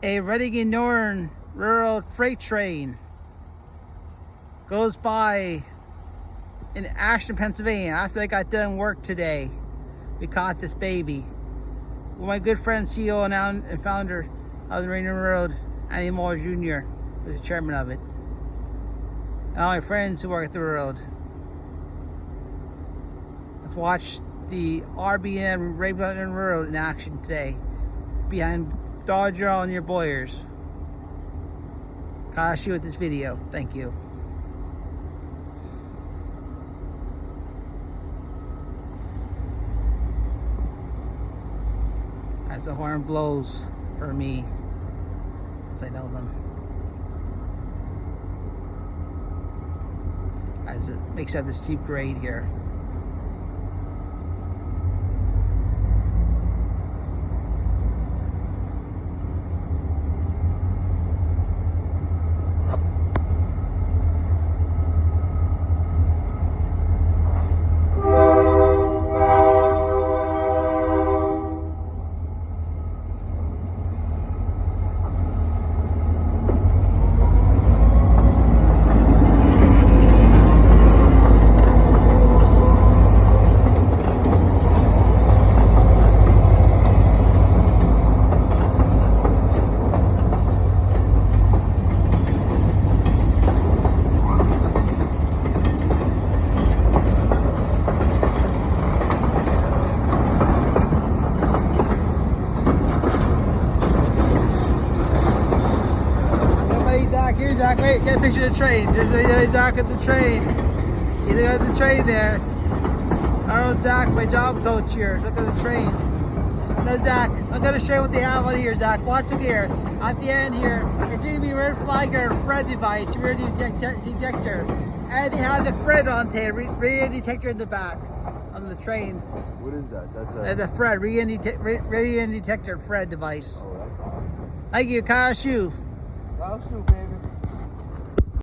A Reading and Norton rural freight train goes by in Ashland, Pennsylvania. After I got done work today, we caught this baby. Well, my good friend, CEO and founder of the Reading Railroad, Andy Moore Jr., was the chairman of it. And all my friends who work at the railroad. Let's watch the RBN Raven Railroad in action today behind Dodger on your Boyers. I'll shoot this video. Thank you. As the horn blows for me, as I know them, as it makes up this steep grade here. Here's Zach, wait, get a picture of the train. There's Zach at the train. You look at the train there. Oh, Zach, my job coach here. Look at the train. No, Zach, look at the train what they have on here, Zach. Watch them here. At the end here, it's going to be red flag or Fred device, rear detector. And they have the Fred on there, rear detector in the back on the train. What is that? That's the Fred, rear detector Fred device. Oh, that's awesome. Thank you, Kyle Shoe. Kyle Shoe, baby.